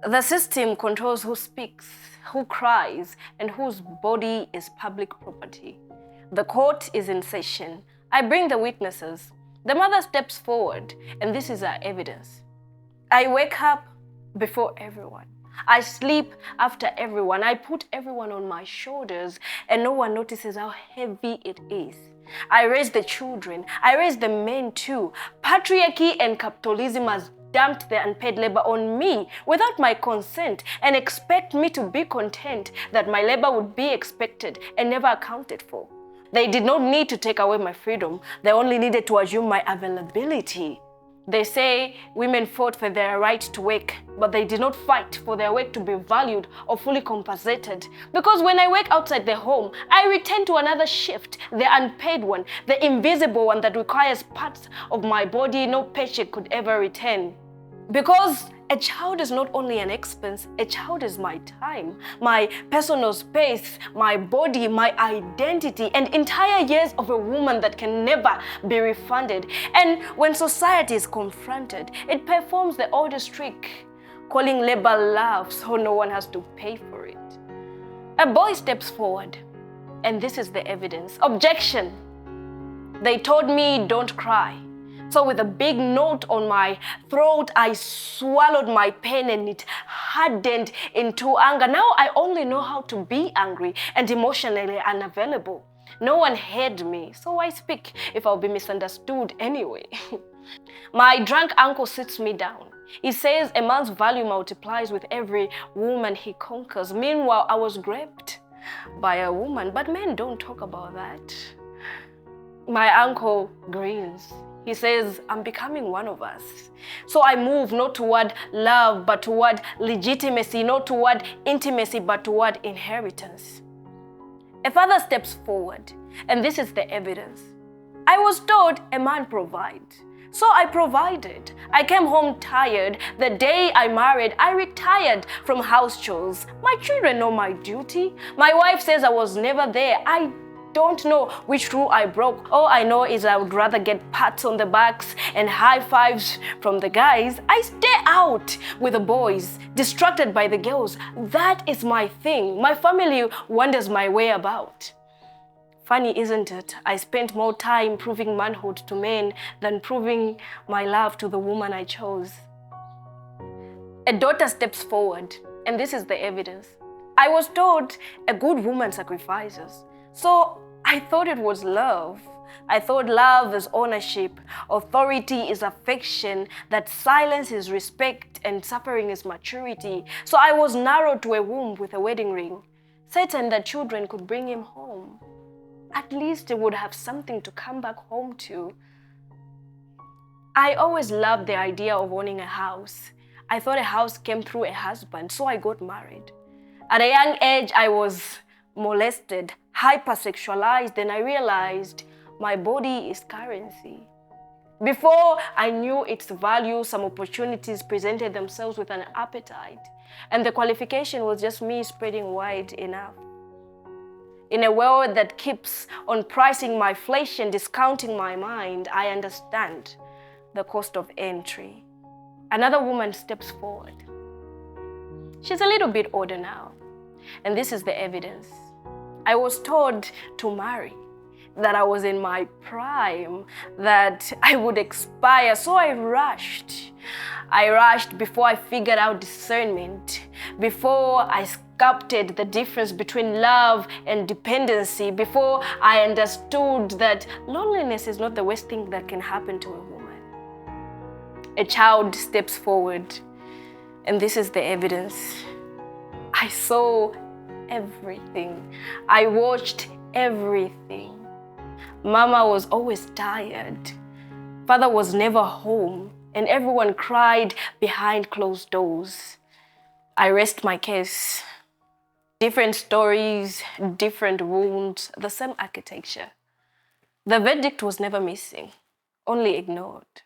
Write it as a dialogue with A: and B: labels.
A: The system controls who speaks, who cries, and whose body is public property. The court is in session. I bring the witnesses. The mother steps forward, and this is our evidence. I wake up before everyone. I sleep after everyone. I put everyone on my shoulders, and no one notices how heavy it is. I raise the children. I raise the men too. Patriarchy and capitalism has dumped their unpaid labor on me without my consent and expect me to be content that my labor would be expected and never accounted for. They did not need to take away my freedom. They only needed to assume my availability. They say women fought for their right to work, but they did not fight for their work to be valued or fully compensated. Because when I work outside the home, I return to another shift, the unpaid one, the invisible one that requires parts of my body no paycheck could ever return. Because a child is not only an expense, a child is my time, my personal space, my body, my identity, and entire years of a woman that can never be refunded. And when society is confronted, it performs the oldest trick, calling labor love so no one has to pay for it. A boy steps forward, and this is the evidence. Objection. They told me don't cry. So with a big note on my throat, I swallowed my pain and it hardened into anger. Now I only know how to be angry and emotionally unavailable. No one heard me, so I speak if I'll be misunderstood anyway. My drunk uncle sits me down. He says a man's value multiplies with every woman he conquers. Meanwhile, I was raped by a woman, but men don't talk about that. My uncle grins. He says, I'm becoming one of us. So I move not toward love, but toward legitimacy, not toward intimacy, but toward inheritance. A father steps forward, and this is the evidence. I was told a man provides. So I provided. I came home tired. The day I married, I retired from house chores. My children know my duty. My wife says I was never there. I don't know which rule I broke. All I know is I would rather get pats on the backs and high fives from the guys. I stay out with the boys, distracted by the girls. That is my thing. My family wonders my whereabouts. Funny, isn't it? I spent more time proving manhood to men than proving my love to the woman I chose. A daughter steps forward, and this is the evidence. I was told a good woman sacrifices. So I thought it was love. I thought love is ownership, authority is affection, that silence is respect, and suffering is maturity. So I was narrowed to a womb with a wedding ring, certain that children could bring him home. At least he would have something to come back home to. I always loved the idea of owning a house. I thought a house came through a husband, so I got married. At a young age, I was molested, hypersexualized, and I realized my body is currency. Before I knew its value, some opportunities presented themselves with an appetite, and the qualification was just me spreading wide enough. In a world that keeps on pricing my flesh and discounting my mind, I understand the cost of entry. Another woman steps forward. She's a little bit older now, and this is the evidence. I was told to marry, that I was in my prime, that I would expire, so I rushed. I rushed before I figured out discernment, before I sculpted the difference between love and dependency, before I understood that loneliness is not the worst thing that can happen to a woman. A child steps forward, and this is the evidence. I saw everything. I watched everything. Mama was always tired. Father was never home, and everyone cried behind closed doors. I rest my case. Different stories, different wounds, the same architecture. The verdict was never missing, only ignored.